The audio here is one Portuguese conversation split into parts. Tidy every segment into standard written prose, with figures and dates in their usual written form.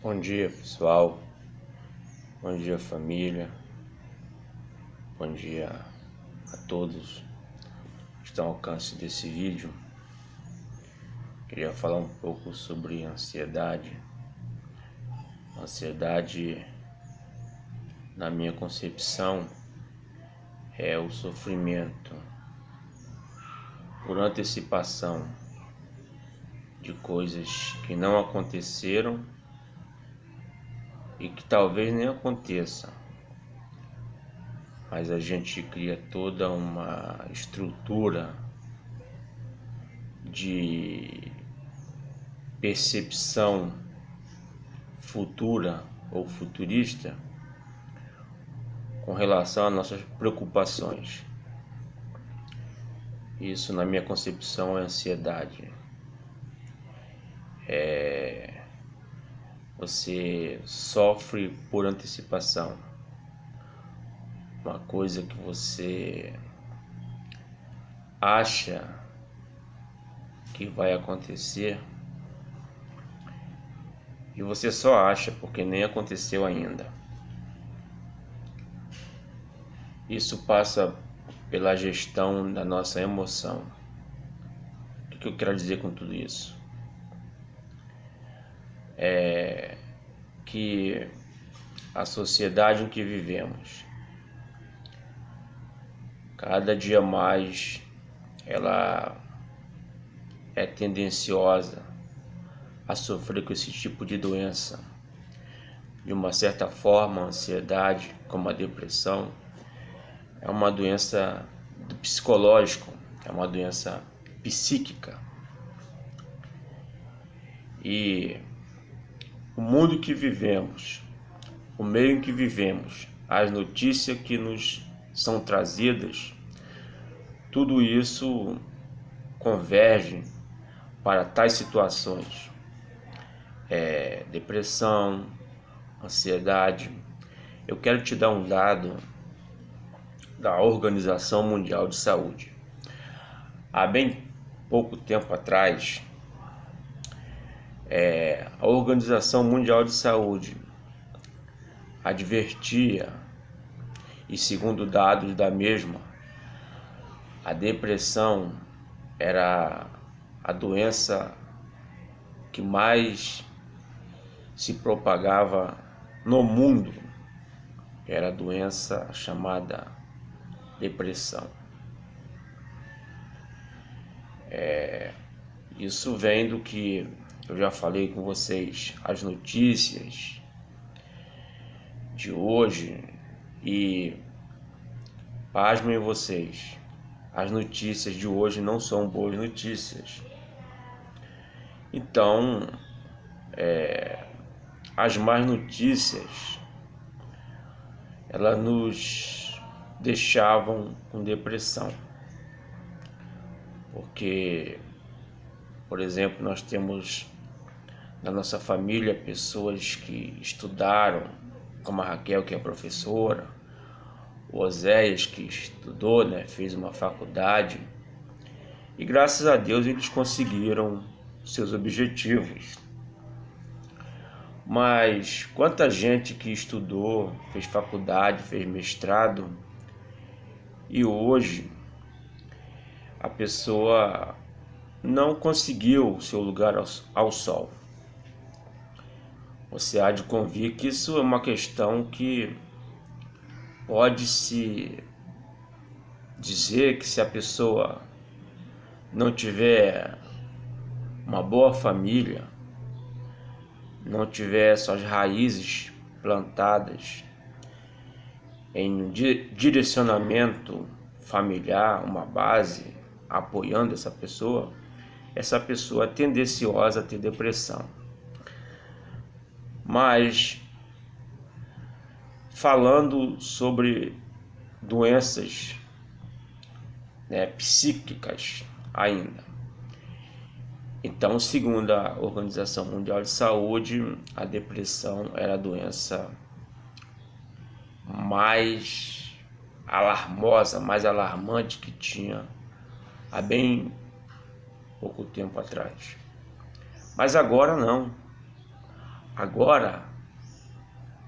Bom dia, pessoal. Bom dia, família. Bom dia a todos que estão ao alcance desse vídeo. Queria falar um pouco sobre ansiedade. Ansiedade, na minha concepção, é o sofrimento por antecipação de coisas que não aconteceram e que talvez nem aconteçam, mas a gente cria toda uma estrutura de percepção futura ou futurista com relação às nossas preocupações. Isso, na minha concepção, é ansiedade. Você sofre por antecipação. Uma coisa que você acha que vai acontecer e você só acha porque nem aconteceu ainda. Isso passa pela gestão da nossa emoção. O que eu quero dizer com tudo isso? É que a sociedade em que vivemos, cada dia mais, ela é tendenciosa a sofrer com esse tipo de doença. De uma certa forma, a ansiedade, como a depressão, é uma doença do psicológico, é uma doença psíquica. E o mundo que vivemos, o meio em que vivemos, as notícias que nos são trazidas, tudo isso converge para tais situações. Depressão, ansiedade. Eu quero te dar um dado da Organização Mundial de Saúde. Há bem pouco tempo atrás, a Organização Mundial de Saúde advertia, e segundo dados da mesma, a depressão era a doença que mais se propagava no mundo. Era a doença chamada depressão. Isso vem do que eu já falei com vocês, as notícias de hoje, e pasmem vocês, as notícias de hoje não são boas notícias. Então, as más notícias, elas nos deixavam com depressão. Porque, por exemplo, nós temos na nossa família pessoas que estudaram, como a Raquel, que é professora, o Oséias, que estudou, fez uma faculdade, e graças a Deus eles conseguiram seus objetivos. Mas quanta gente que estudou, fez faculdade, fez mestrado, e hoje a pessoa não conseguiu o seu lugar ao sol. Você há de convir que isso é uma questão que pode-se dizer que, se a pessoa não tiver uma boa família, não tiver suas raízes plantadas em um direcionamento familiar, uma base apoiando essa pessoa é tendenciosa a ter depressão. Mas, falando sobre doenças psíquicas ainda, então, segundo a Organização Mundial de Saúde, a depressão era a doença mais alarmosa, mais alarmante que tinha há bem pouco tempo atrás. Mas agora não. agora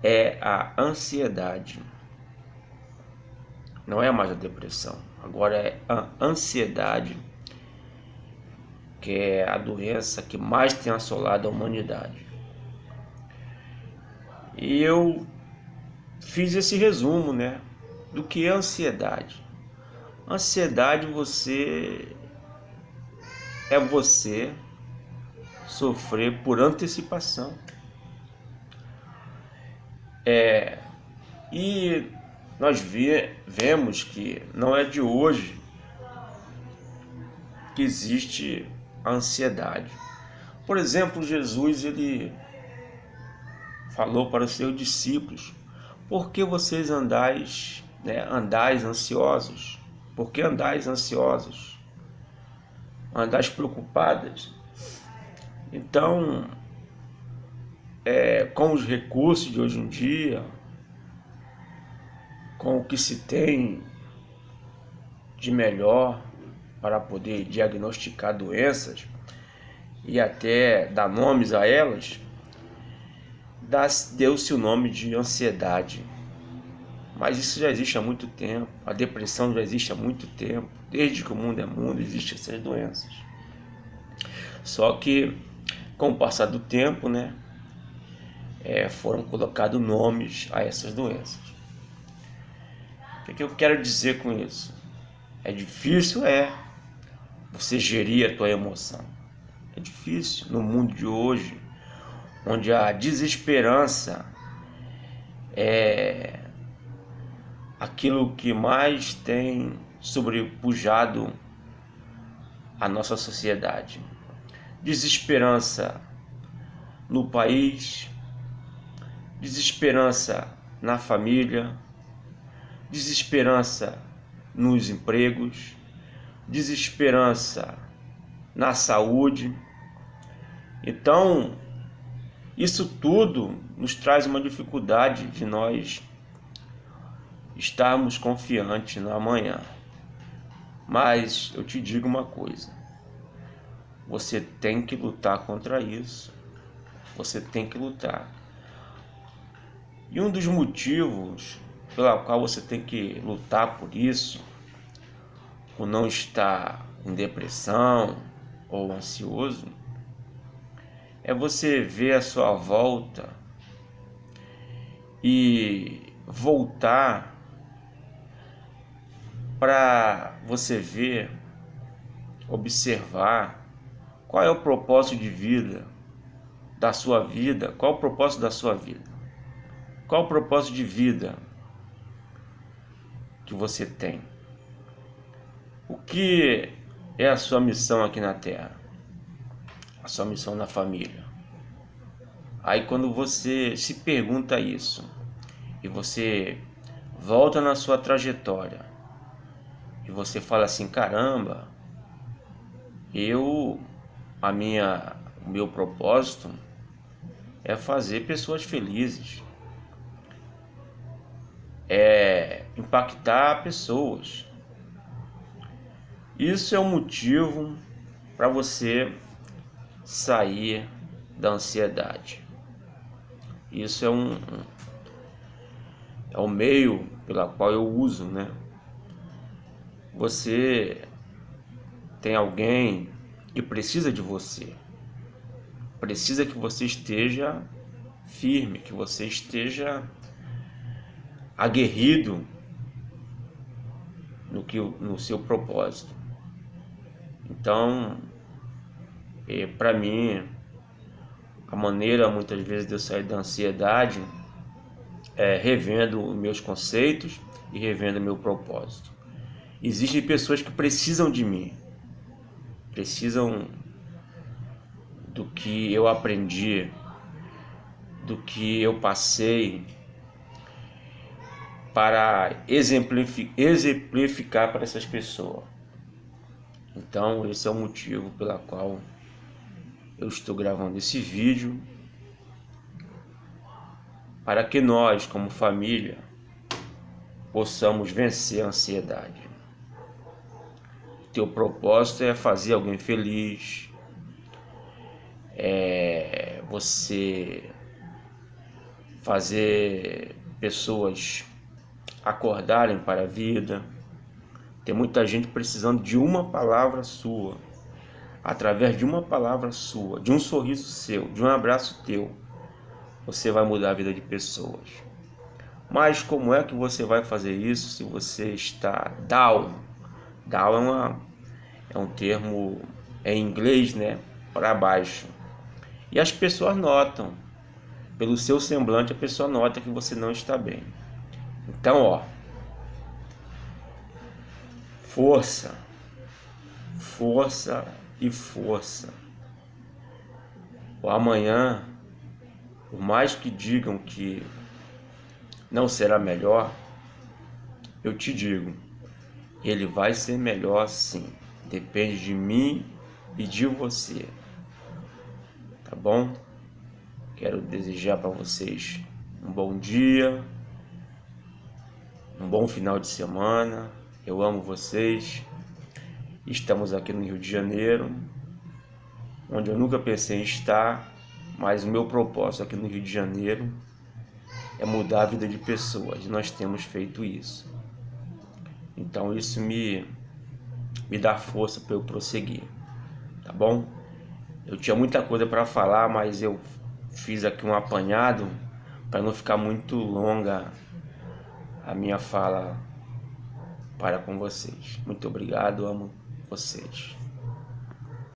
é a ansiedade. Não é mais a depressão, agora é a ansiedade, que é a doença que mais tem assolado a humanidade. E eu fiz esse resumo, né, do que é ansiedade. Ansiedade é você sofrer por antecipação. E nós vemos que não é de hoje que existe a ansiedade. Por exemplo, Jesus, ele falou para os seus discípulos: por que vocês andais ansiosos? Por que andais ansiosos? Andais preocupadas? Então, com os recursos de hoje em dia, com o que se tem de melhor para poder diagnosticar doenças e até dar nomes a elas, deu-se o nome de ansiedade. Mas isso já existe há muito tempo, a depressão já existe há muito tempo, desde que o mundo é mundo existem essas doenças. Só que com o passar do tempo, foram colocados nomes a essas doenças. O que eu quero dizer com isso? É difícil, você gerir a tua emoção. É difícil no mundo de hoje, onde a desesperança é aquilo que mais tem sobrepujado a nossa sociedade. Desesperança no país, desesperança na família, desesperança nos empregos, desesperança na saúde. Então, isso tudo nos traz uma dificuldade de nós estarmos confiantes no amanhã. Mas eu te digo uma coisa: você tem que lutar contra isso. Você tem que lutar. E um dos motivos pela qual você tem que lutar por isso, por não estar em depressão ou ansioso, é você ver a sua volta e voltar para você ver, observar qual é o propósito de vida da sua vida, qual é o propósito da sua vida, qual é o propósito de vida que você tem, o que é a sua missão aqui na Terra, a sua missão na família. Aí quando você se pergunta isso e você volta na sua trajetória e você fala assim: caramba, o meu propósito é fazer pessoas felizes, é impactar pessoas. Isso é um motivo para você sair da ansiedade. Isso é um meio pela qual eu uso, Você tem alguém que precisa de você, precisa que você esteja firme, que você esteja aguerrido no seu propósito. Então, para mim, a maneira muitas vezes de eu sair da ansiedade é revendo os meus conceitos e revendo o meu propósito. Existem pessoas que precisam de mim, precisam do que eu aprendi, do que eu passei, para exemplificar para essas pessoas. Então, esse é o motivo pela qual eu estou gravando esse vídeo, para que nós, como família, possamos vencer a ansiedade. Teu propósito é fazer alguém feliz, você fazer pessoas acordarem para a vida. Tem muita gente precisando de uma palavra sua. Através de uma palavra sua, de um sorriso seu, de um abraço teu, você vai mudar a vida de pessoas. Mas como é que você vai fazer isso se você está down? Down é um termo em inglês, né? Para baixo. E as pessoas notam. Pelo seu semblante, a pessoa nota que você não está bem. Então, ó, força, força e força. O amanhã, por mais que digam que não será melhor, eu te digo, ele vai ser melhor sim. Depende de mim e de você. Tá bom? Quero desejar para vocês um bom dia, um bom final de semana. Eu amo vocês. Estamos aqui no Rio de Janeiro, onde eu nunca pensei em estar, mas o meu propósito aqui no Rio de Janeiro é mudar a vida de pessoas, e nós temos feito isso. Então isso me dá força para eu prosseguir, tá bom? Eu tinha muita coisa para falar, mas eu fiz aqui um apanhado para não ficar muito longa a minha fala para com vocês. Muito obrigado, amo vocês.